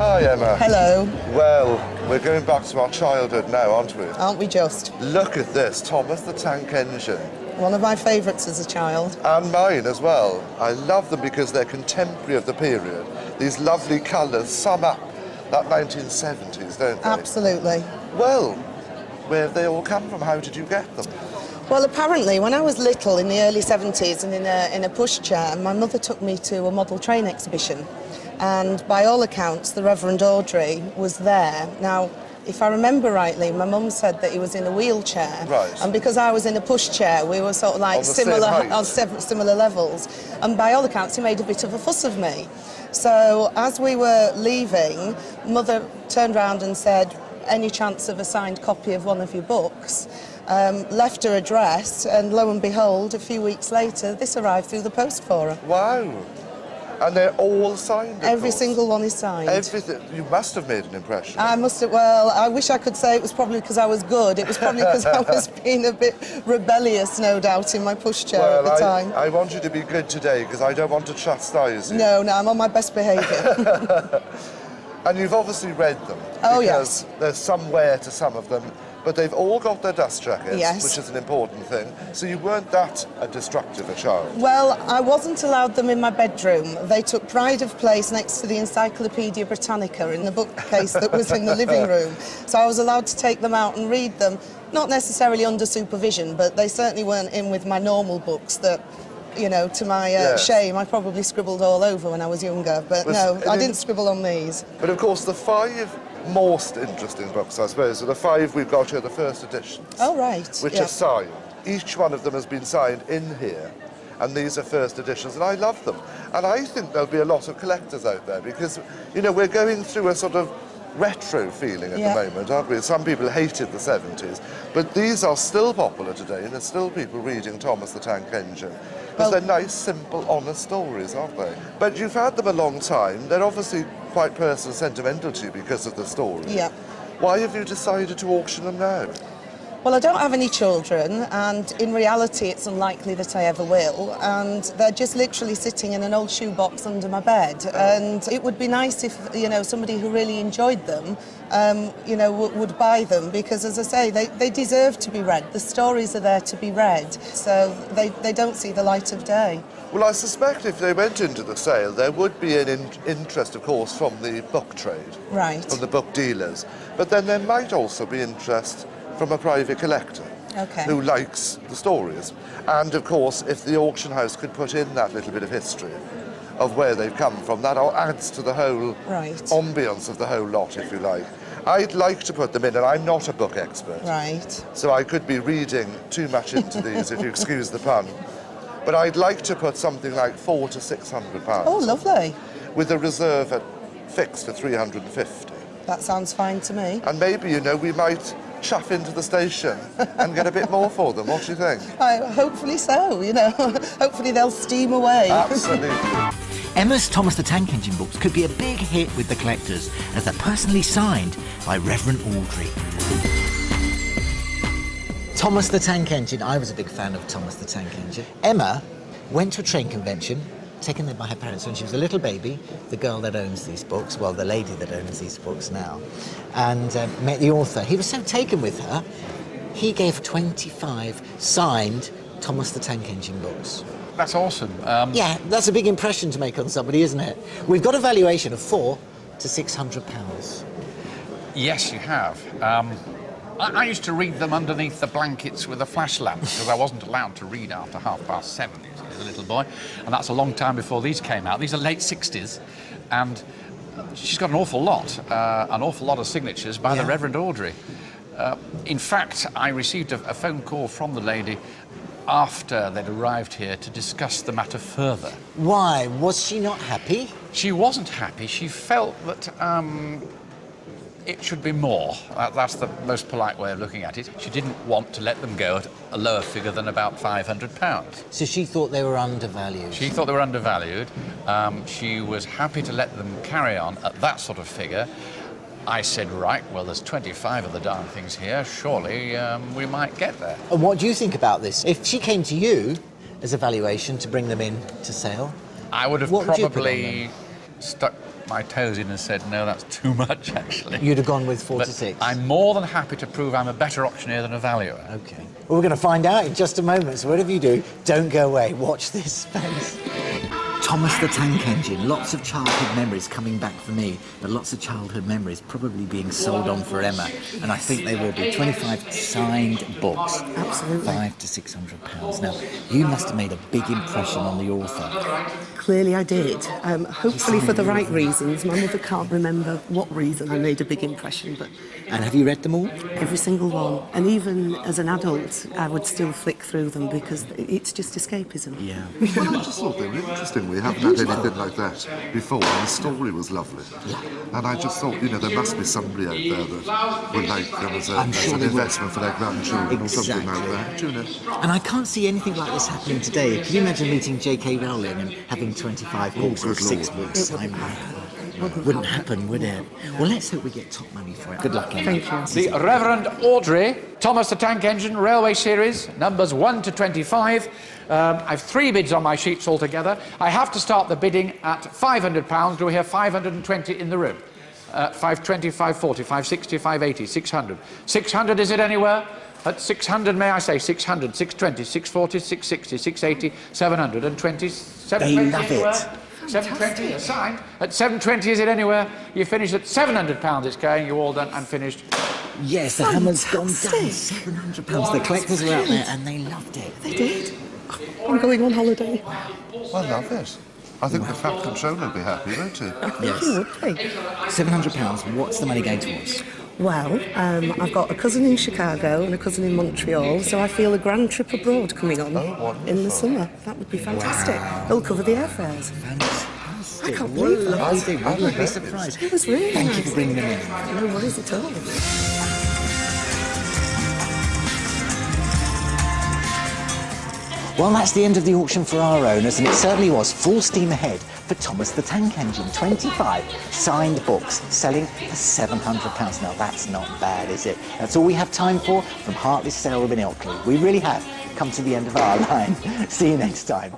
Hi, Emma. Hello. Well, we're going back to our childhood now, aren't we? Aren't we just? Look at this, Thomas the Tank Engine. One of my favourites as a child. And mine as well. I love them because they're contemporary of the period. These lovely colours sum up that 1970s, don't they? Absolutely. Well, where have they all come from? How did you get them? Well, apparently, when I was little, in the early 70s, and in a pushchair, my mother took me to a model train exhibition. And by all accounts, the Reverend Awdry was there. Now, if I remember rightly, my mum said that he was in a wheelchair. Right. And because I was in a pushchair, we were sort of like on similar levels. And by all accounts, he made a bit of a fuss of me. So as we were leaving, Mother turned round and said, "Any chance of a signed copy of one of your books?" Left her address, and lo and behold, a few weeks later, this arrived through the post for her. Wow. And they're all signed, Every single one is signed. Everything. You must have made an impression. I must have, well, I wish I could say it was probably because I was good. It was probably because I was being a bit rebellious, no doubt, in my pushchair at the time. I want you to be good today because I don't want to chastise you. No, I'm on my best behaviour. And you've obviously read them. Oh, because yes. There's some wear to some of them, but they've all got their dust jackets, Yes. which is an important thing. So you weren't that destructive a child. Well, I wasn't allowed them in my bedroom. They took pride of place next to the Encyclopedia Britannica in the bookcase that was in the living room. So I was allowed to take them out and read them, not necessarily under supervision, but they certainly weren't in with my normal books that, you know, to my shame, I probably scribbled all over when I was younger. But no, I didn't scribble on these. But of course, the 5 most interesting books, I suppose, are the 5 we've got here, the first editions. Oh, right. Which are signed. Each one of them has been signed in here, and these are first editions, and I love them. And I think there'll be a lot of collectors out there because, you know, we're going through a sort of retro feeling at the moment, aren't we? Some people hated the 70s, but these are still popular today, and there's still people reading Thomas the Tank Engine. Because they're nice, simple, honest stories, aren't they? But you've had them a long time. They're obviously quite personal and sentimental to you because of the story. Yeah. Why have you decided to auction them now? Well, I don't have any children, and in reality it's unlikely that I ever will, and they're just literally sitting in an old shoebox under my bed. And it would be nice if, you know, somebody who really enjoyed them, you know, would buy them, because, as I say, they deserve to be read. The stories are there to be read, so they don't see the light of day. Well, I suspect if they went into the sale, there would be an interest, of course, from the book trade. Right. From the book dealers. But then there might also be interest from a private collector who likes the stories. And, of course, if the auction house could put in that little bit of history of where they've come from, that adds to the whole ambience of the whole lot, if you like. I'd like to put them in, and I'm not a book expert. Right. So I could be reading too much into these, if you excuse the pun. But I'd like to put something like £400 to £600. Oh, lovely. With a reserve fixed at 350. That sounds fine to me. And maybe, you know, we might chuff into the station and get a bit more for them. What do you think? Hopefully so, you know. Hopefully they'll steam away. Absolutely. Emma's Thomas the Tank Engine books could be a big hit with the collectors, as they're personally signed by Reverend Awdry. Thomas the Tank Engine. I was a big fan of Thomas the Tank Engine. Emma went to a train convention, taken there by her parents when she was a little baby, the girl that owns these books, well, the lady that owns these books now, and met the author. He was so taken with her, he gave 25 signed Thomas the Tank Engine books. That's awesome. Yeah, that's a big impression to make on somebody, isn't it? We've got a valuation of £400 to £600. Yes, you have. I used to read them underneath the blankets with a flash lamp because I wasn't allowed to read after 7:30 as a little boy, and that's a long time before these came out. These are late 60s, and she's got an awful lot of signatures by the Reverend Awdry. In fact, I received a phone call from the lady after they'd arrived here to discuss the matter further. Why? Was she not happy? She wasn't happy. She felt that it should be more. That's the most polite way of looking at it. She didn't want to let them go at a lower figure than about £500. So she thought they were undervalued? She thought they were undervalued. She was happy to let them carry on at that sort of figure. I said, right, well, there's 25 of the darn things here. Surely we might get there. And what do you think about this? If she came to you as a valuation to bring them in to sale, I would have probably stuck my toes in and said, no, that's too much, actually. You'd have gone with 4 But to 6. I'm more than happy to prove I'm a better auctioneer than a valuer. Okay. Well, we're going to find out in just a moment, so whatever you do, don't go away. Watch this space. Thomas the Tank Engine. Lots of childhood memories coming back for me, but lots of childhood memories probably being sold on for Emma. And I think they will be 25 signed books. Absolutely. £500 to £600. Now, you must have made a big impression on the author. Clearly I did. Hopefully for the right reasons. My mother can't remember what reason I made a big impression, but And have you read them all? every single one. And even as an adult, I would still flick through them because it's just escapism. Yeah. Well, I just thought they were interesting. We haven't had anything like that before, and the story was lovely. And I just thought, there must be somebody out there that would like them as, I'm sure an they will. investment for their grandchildren or something like that. Do you know? And I can't see anything like this happening today. Can you imagine meeting J.K. Rowling and having 25 books or good 6 Lord. books signed by her? Wouldn't happen, would it? Well, let's hope we get top money for it. Good luck, Emma. Thank you. The Reverend Awdry, Thomas the Tank Engine, Railway Series, numbers 1 to 25. I've 3 bids on my sheets altogether. I have to start the bidding at £500. Do we have 520 in the room? 520, 540, 560, 580, 600. 600, is it anywhere? At 600, may I say, 600, 620, 640, 660, 680, 720, 720 love anywhere? it. 720 assigned. At 720, is it anywhere? You finish at £700 it's going, you're all done and finished. Yes, the hammer's gone down. Fantastic. £700. The collectors were out there and they loved it. They did. I'm going on holiday. I love it. I think the Fat Controller will be happy, won't he? Yes. You would be. £700. What's the money going towards? Well, I've got a cousin in Chicago and a cousin in Montreal, so I feel a grand trip abroad coming on in the summer. That would be fantastic. They'll cover the airfares. Fantastic. I can't What believe a that. lovely thing. I We would be bet it surprised. It was really Thank you nice. for bringing them in. No worries at all. Well, that's the end of the auction for our owners, and it certainly was full steam ahead for Thomas the Tank Engine. 25 signed books selling for £700. Now, that's not bad, is it? That's all we have time for from Hartley's Sale Ribbon Ilkley. We really have come to the end of our line. See you next time.